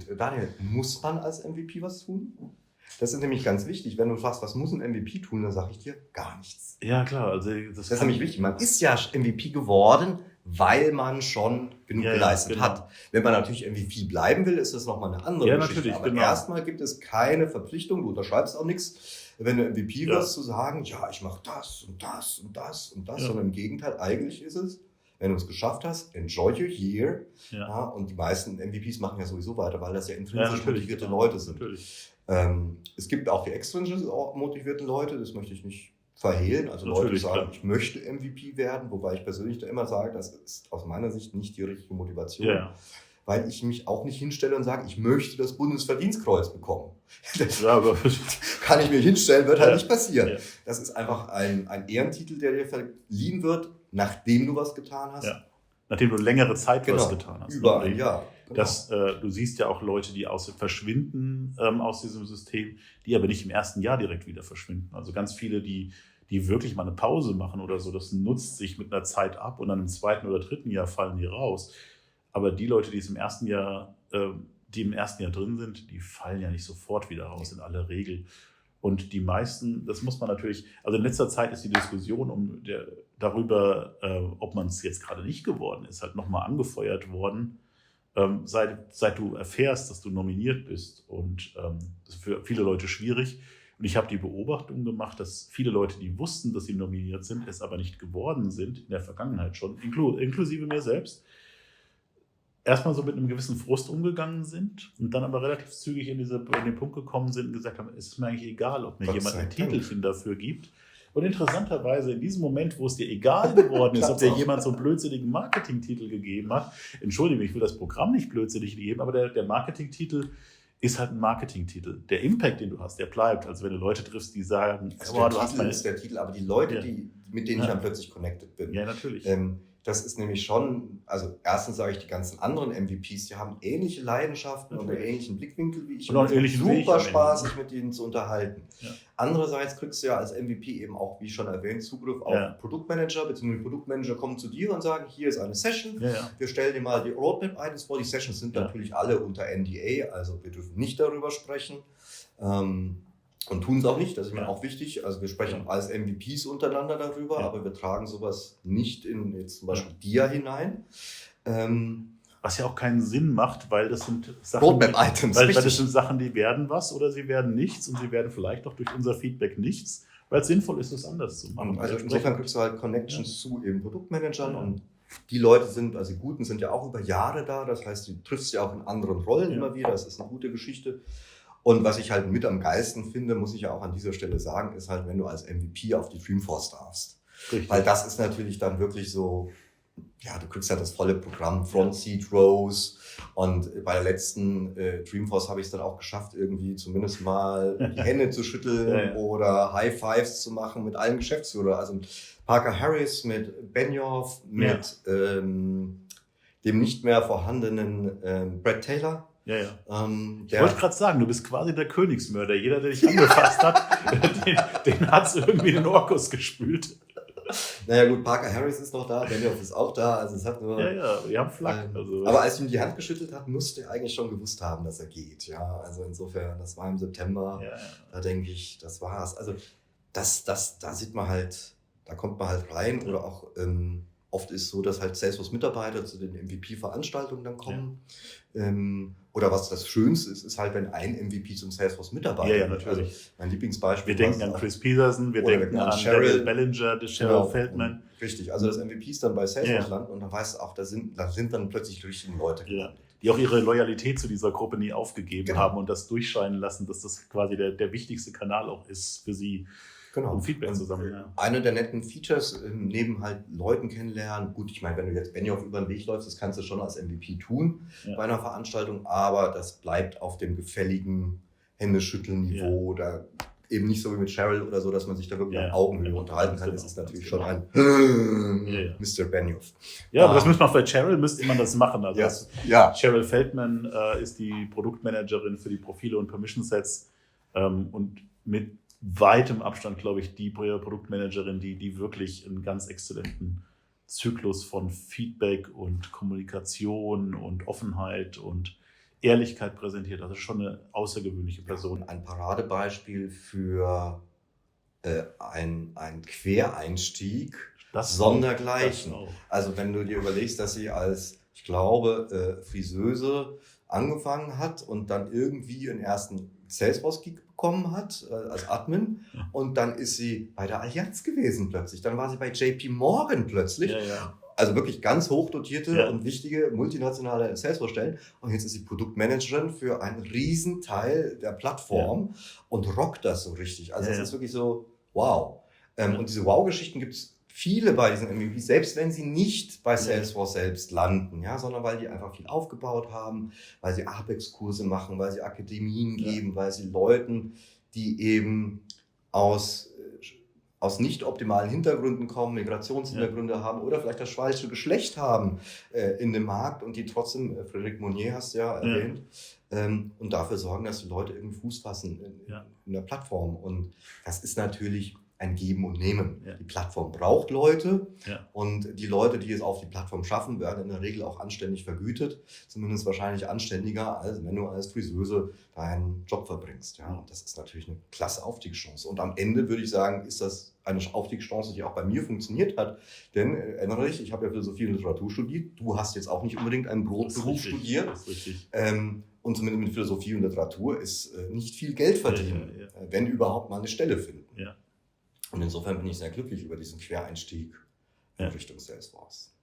Und Daniel, muss man als MVP was tun? Das ist nämlich ganz wichtig. Wenn du fragst, was muss ein MVP tun, dann sage ich dir gar nichts. Ja, klar. Also das ist nämlich wichtig. Man ist ja MVP geworden, weil man schon genug geleistet hat. Wenn man natürlich MVP bleiben will, ist das nochmal eine andere Geschichte. Natürlich, aber erstmal gibt es keine Verpflichtung, du unterschreibst auch nichts, wenn du MVP wirst, zu sagen, ja, ich mache das und das und das und das, sondern im Gegenteil, eigentlich ist es, wenn du es geschafft hast, enjoy your year. Ja, und die meisten MVPs machen ja sowieso weiter, weil das ja intrinsisch motivierte Leute sind. Es gibt auch die extrinsisch motivierten Leute, das möchte ich nicht verhehlen. Also Leute sagen, ich möchte MVP werden, wobei ich persönlich da immer sage, das ist aus meiner Sicht nicht die richtige Motivation. Ja. Weil ich mich auch nicht hinstelle und sage, ich möchte das Bundesverdienstkreuz bekommen. Das kann ich mir hinstellen, wird halt nicht passieren. Ja. Das ist einfach ein Ehrentitel, der dir verliehen wird, nachdem du was getan hast. Ja. Nachdem du längere Zeit was getan hast. Über ein Jahr. Genau. Du siehst ja auch Leute, die verschwinden aus diesem System, die aber nicht im ersten Jahr direkt wieder verschwinden. Also ganz viele, die wirklich mal eine Pause machen oder so, das nutzt sich mit einer Zeit ab und dann im zweiten oder dritten Jahr fallen die raus. Aber die Leute, die im ersten Jahr drin sind, die fallen ja nicht sofort wieder raus in aller Regel. Und die meisten, das muss man natürlich, also in letzter Zeit ist die Diskussion darüber, ob man es jetzt gerade nicht geworden ist, halt nochmal angefeuert worden, seit du erfährst, dass du nominiert bist. Und das ist für viele Leute schwierig. Und ich habe die Beobachtung gemacht, dass viele Leute, die wussten, dass sie nominiert sind, es aber nicht geworden sind, in der Vergangenheit schon, inklusive mir selbst, erstmal so mit einem gewissen Frust umgegangen sind und dann aber relativ zügig in den Punkt gekommen sind und gesagt haben, es ist mir eigentlich egal, ob mir jemand ein Titelchen dafür gibt. Und interessanterweise in diesem Moment, wo es dir egal geworden ist, ob dir jemand so einen blödsinnigen Marketingtitel gegeben hat, entschuldige mich, ich will das Programm nicht blödsinnig geben, aber der Marketingtitel ist halt ein Marketingtitel. Der Impact, den du hast, der bleibt. Also wenn du Leute triffst, die sagen, du hast mal... ist der Titel, aber die Leute, mit denen ich dann plötzlich connected bin. Ja, natürlich. Das ist nämlich schon, also erstens sage ich, die ganzen anderen MVPs, die haben ähnliche Leidenschaften und einen ähnlichen Blickwinkel wie ich. Und super spaßig mit ihnen zu unterhalten. Ja. Andererseits kriegst du ja als MVP eben auch, wie schon erwähnt, Zugriff auf Produktmanager, beziehungsweise die Produktmanager kommen zu dir und sagen, hier ist eine Session, wir stellen dir mal die Roadmap ein. Die Sessions sind natürlich alle unter NDA, also wir dürfen nicht darüber sprechen. Und tun es auch nicht, das ist mir auch wichtig. Also wir sprechen als MVPs untereinander darüber, aber wir tragen sowas nicht in jetzt zum Beispiel DIA hinein. Was ja auch keinen Sinn macht, weil das sind Sachen, Roadmap-Items, weil das sind Sachen, die werden was oder sie werden nichts und sie werden vielleicht auch durch unser Feedback nichts, weil es sinnvoll ist, das anders zu machen. Also insofern kriegst du halt Connections zu eben Produktmanagern und die Leute sind, also die Guten sind ja auch über Jahre da, das heißt, du triffst ja auch in anderen Rollen immer wieder, das ist eine gute Geschichte. Und was ich halt mit am geilsten finde, muss ich ja auch an dieser Stelle sagen, ist halt, wenn du als MVP auf die Dreamforce darfst. Richtig. Weil das ist natürlich dann wirklich so, ja, du kriegst ja das volle Programm, Front Seat Rows. Und bei der letzten Dreamforce habe ich es dann auch geschafft, irgendwie zumindest mal die Hände zu schütteln oder High Fives zu machen mit allen Geschäftsführern. Also mit Parker Harris, mit Benioff, mit dem nicht mehr vorhandenen Brad Taylor. Ja. Ich wollte gerade sagen, du bist quasi der Königsmörder. Jeder, der dich angefasst hat, den hat es irgendwie in den Orkus gespült. Naja gut, Parker Harris ist noch da, Benioff ist auch da. Also es hat nur, wir haben Flak. Aber als ich ihm die Hand geschüttelt habe, musste er eigentlich schon gewusst haben, dass er geht. Ja, also insofern, das war im September. Da denke ich, das war's. Also da sieht man halt, da kommt man halt rein oder auch oft ist es so, dass halt Salesforce-Mitarbeiter zu den MVP-Veranstaltungen dann kommen. Oder was das Schönste ist, ist halt, wenn ein MVP zum Salesforce-Mitarbeiter Ja, natürlich. Also mein Lieblingsbeispiel. Wir denken an Chris Peterson, wir denken an Cheryl Bellinger, Cheryl Feldman. Richtig, also dass MVPs dann bei Salesforce landen und dann weißt du auch, da sind dann plötzlich die richtigen Leute gelandet. Die auch ihre Loyalität zu dieser Gruppe nie aufgegeben haben und das durchscheinen lassen, dass das quasi der wichtigste Kanal auch ist für sie. Um Feedback zu sammeln. Eine der netten Features, neben halt Leuten kennenlernen, gut, ich meine, wenn du jetzt Benioff über den Weg läufst, das kannst du schon als MVP tun bei einer Veranstaltung, aber das bleibt auf dem gefälligen Händeschütteln-Niveau, da eben nicht so wie mit Cheryl oder so, dass man sich da wirklich auf Augenhöhe unterhalten kann. Das ist natürlich schon ein Mr. Benioff. Ja, aber das müsste man bei Cheryl, müsste man das machen. Also Cheryl Feldman ist die Produktmanagerin für die Profile und Permission Sets und mit weitem Abstand, glaube ich, die Produktmanagerin, die wirklich einen ganz exzellenten Zyklus von Feedback und Kommunikation und Offenheit und Ehrlichkeit präsentiert. Das ist schon eine außergewöhnliche Person. Ein Paradebeispiel für ein Quereinstieg sondergleichen. Das auch. Also wenn du dir überlegst, dass sie als, ich glaube, Friseuse angefangen hat und dann irgendwie einen ersten Salesforce-Gig bekommen hat als Admin und dann ist sie bei der Allianz gewesen plötzlich. Dann war sie bei JP Morgan plötzlich. Ja. Also wirklich ganz hochdotierte und wichtige multinationale Salesforce-Stellen. Und jetzt ist sie Produktmanagerin für einen Riesenteil der Plattform und rockt das so richtig. Also es ist wirklich so, wow. Und diese Wow-Geschichten gibt es viele bei diesen MVPs, selbst wenn sie nicht bei Salesforce selbst landen, ja, sondern weil die einfach viel aufgebaut haben, weil sie Apex-Kurse machen, weil sie Akademien geben, weil sie Leuten, die eben aus nicht optimalen Hintergründen kommen, Migrationshintergründe haben oder vielleicht das falsche Geschlecht haben in dem Markt und die trotzdem, Frédéric Monnier hast du ja erwähnt, und dafür sorgen, dass die Leute irgendwie Fuß fassen in der Plattform. Und das ist natürlich ein Geben und Nehmen. Ja. Die Plattform braucht Leute und die Leute, die es auf die Plattform schaffen, werden in der Regel auch anständig vergütet, zumindest wahrscheinlich anständiger, als wenn du als Friseuse deinen Job verbringst. Ja. Und das ist natürlich eine klasse Aufstiegschance. Und am Ende würde ich sagen, ist das eine Aufstiegschance, die auch bei mir funktioniert hat. Denn erinnere dich, ich habe ja Philosophie und Literatur studiert. Du hast jetzt auch nicht unbedingt einen Brotberuf studiert. Das ist richtig. Und zumindest mit Philosophie und Literatur ist nicht viel Geld verdienen, wenn überhaupt mal eine Stelle finden. Ja. Und insofern bin ich sehr glücklich über diesen Quereinstieg in Richtung Salesforce.